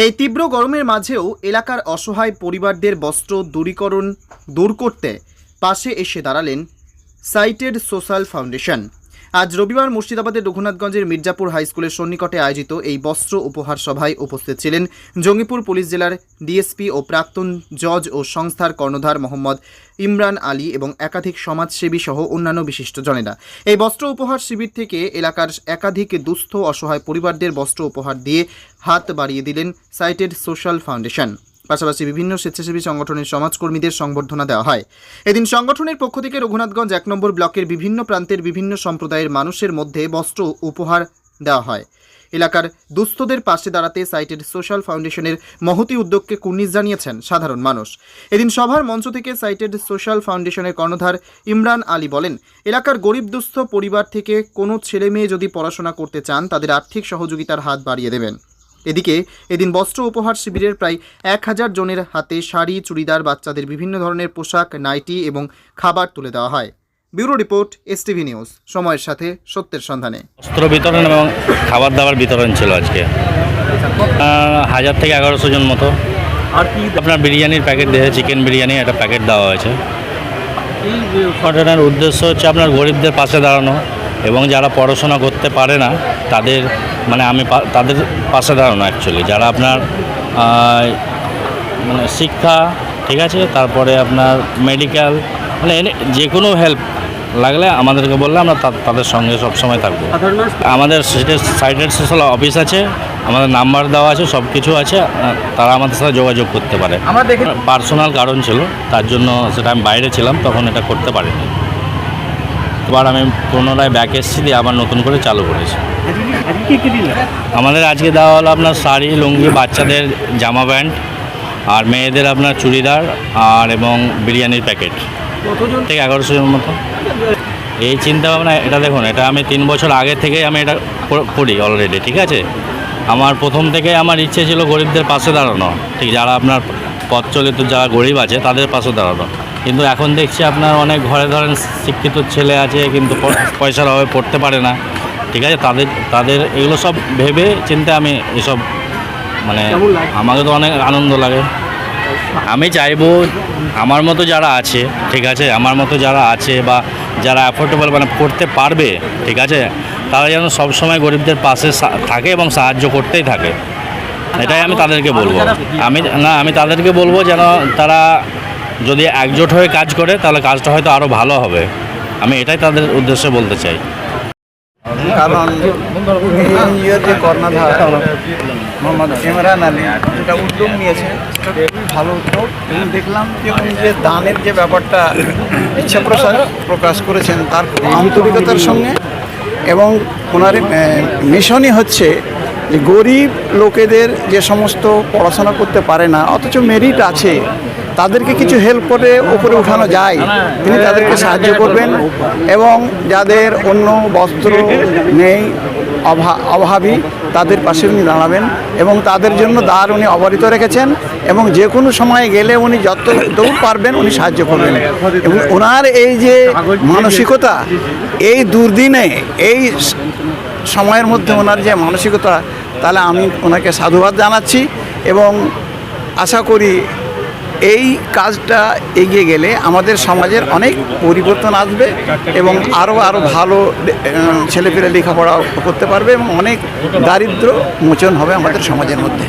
এই তীব্র গরমের মাঝেও এলাকার অসহায় পরিবারদের বস্ত্র দূর করতে পাশে এসে দাঁড়ালেন সাইটেড সোশ্যাল ফাউন্ডেশন। আজ রবিবার মুর্শিদাবাদের রঘুনাথগঞ্জের মির্জাপুর হাই স্কুলের সন্নিকটে আয়োজিত এই বস্ত্র উপহার সভায় উপস্থিত ছিলেন জঙ্গিপুর পুলিশ জেলার ডিএসপি ও প্রাক্তন জজ ও সংস্থার কর্ণধার মোহাম্মদ ইমরান আলী এবং একাধিক সমাজসেবী সহ অন্যান্য বিশিষ্টজনেরা। এই বস্ত্র উপহার শিবির থেকে এলাকার একাধিক দুস্থ অসহায় পরিবারদের বস্ত্র উপহার দিয়ে হাত বাড়িয়ে দিলেন সাইটেড সোশ্যাল ফাউন্ডেশন। পাশাপাশি বিভিন্ন স্বেচ্ছাসেবী সংগঠনের সমাজকর্মীদের সংবর্ধনা দেওয়া হয়। এদিন সংগঠনের পক্ষ থেকে রঘুনাথগঞ্জ ১ নম্বর ব্লকের বিভিন্ন প্রান্তের বিভিন্ন সম্প্রদায়ের মানুষের মধ্যে বস্ত্র উপহার দেওয়া হয়। এলাকার দুস্থদের পাশে দাঁড়াতে সাইটেড সোশ্যাল ফাউন্ডেশনের মহতি উদ্যোগকে কুর্নিশ জানিয়েছেন সাধারণ মানুষ। এদিন সভার মঞ্চ থেকে সাইটেড সোশ্যাল ফাউন্ডেশনের কর্ণধার ইমরান আলী বলেন, এলাকার গরিব দুস্থ পরিবার থেকে কোনো ছেলে মেয়ে যদি পড়াশোনা করতে চান তাদের আর্থিক সহযোগিতার হাত বাড়িয়ে দেবেন। এদিকে এদিন বস্ত্র উপহার শিবিরের প্রায় ১,০০০ জনের হাতে শাড়ি, চুড়িদার, বাচ্চাদের বিভিন্ন ধরনের পোশাক, নাইটি এবং খাবার তুলে দেওয়া হয়। ব্যুরো রিপোর্ট, এসটিভি নিউজ, সময়ের সাথে সত্যের সন্ধানে। বস্ত্র বিতরণ এবং খাবার দাবার বিতরণ ছিল আজকে ১,০০০ থেকে ১১০০ জন মতো। আর কি আপনার বিরিয়ানির প্যাকেট দিয়েছে, চিকেন বিরিয়ানি একটা প্যাকেট দেওয়া হয়েছে। এই ঘটনার উদ্দেশ্য হচ্ছে আপনার গরিবদের পাশে দাঁড়ানো এবং যারা পড়াশোনা করতে পারে না তাদের তাদের পাশে দাঁড়ানো অ্যাকচুয়ালি, যারা আপনার শিক্ষা, ঠিক আছে, তারপরে আপনার মেডিকেল, যে কোনো হেল্প লাগলে আমাদেরকে বললে আমরা তাদের সঙ্গে সবসময় থাকবো। আমাদের সাইটেড সোশ্যাল অফিস আছে, আমাদের নাম্বার দেওয়া আছে, সব কিছু আছে, তারা আমাদের সাথে যোগাযোগ করতে পারে। আমরা দেখে পার্সোনাল কারণ ছিল, তার জন্য সেটা আমি বাইরে ছিলাম, তখন এটা করতে পারিনি। এবার আমি পুনরায় ব্যাক এসেছি, দিয়ে আবার নতুন করে চালু করেছি। আমাদের আজকে দেওয়া হলো আপনার শাড়ি, লুঙ্গি, বাচ্চাদের জামা প্যান্ট, আর মেয়েদের আপনার চুড়িদার আর এবং বিরিয়ানির প্যাকেট। কতজন থেকে ১১০০ জন মতো। এই চিন্তা ভাবনা, এটা দেখুন, এটা আমি ৩ বছর আগে থেকেই আমি এটা করি অলরেডি, ঠিক আছে। আমার প্রথম থেকে আমার ইচ্ছে ছিল গরিবদের পাশে দাঁড়ানো, ঠিক, যারা আপনার পথ চলিত যারা গরিব আছে তাদের পাশে দাঁড়ানো। কিন্তু এখন দেখছি আপনার অনেক ঘরে ধরেন শিক্ষিত ছেলে আছে কিন্তু পয়সার অভাবে পড়তে পারে না, ঠিক আছে। তাদের এগুলো সব ভেবে চিন্তে আমি এসব আমাকে তো অনেক আনন্দ লাগে। আমি চাইবো আমার মতো যারা আছে, ঠিক আছে, আমার মতো যারা আছে বা যারা অ্যাফোর্ডেবল করতে পারবে, ঠিক আছে, তারা যেন সবসময় গরিবদের পাশে থাকে এবং সাহায্য করতেই থাকে। এটাই আমি তাদেরকে বলবো। আমি তাদেরকে বলবো যেন তারা যদি একজোট হয়ে কাজ করে তাহলে কাজটা হয়তো আরও ভালো হবে। আমি এটাই তাদের উদ্দেশ্যে বলতে চাই। কারণ এনজিওর যে কর্ণধার মোহাম্মদ ইমরান আলী যেটা উদ্যোগ নিয়েছে সেটা খুবই ভালো উদ্যোগ, এবং দেখলাম যে উনি যে দানের যে ব্যাপারটা ইচ্ছা প্রকাশ করেছেন তার আন্তরিকতার সঙ্গে, এবং ওনার মিশনই হচ্ছে যে গরিব লোকেদের যে সমস্ত পড়াশোনা করতে পারে না অথচ মেরিট আছে, তাদেরকে কিছু হেল্প করে ওপরে উঠানো যায়, তিনি তাদেরকে সাহায্য করবেন, এবং যাদের অন্য বস্ত্র নেই, অভাবী, তাদের পাশে উনি দাঁড়াবেন এবং তাদের জন্য দ্বার উনি অবরিত রেখেছেন, এবং যে কোনো সময় গেলে উনি যতদূর পারবেন উনি সাহায্য করবেন। এবং ওনার এই যে মানসিকতা, এই দুর্দিনে এই সময়ের মধ্যে ওনার যে মানসিকতা, তাহলে আমি ওনাকে সাধুবাদ জানাচ্ছি এবং আশা করি এই কাজটা এগিয়ে গেলে আমাদের সমাজের অনেক পরিবর্তন আসবে এবং আরও ভালো ছেলেপেলে লেখাপড়া করতে পারবে এবং অনেক দারিদ্র্য মোচন হবে আমাদের সমাজের মধ্যে।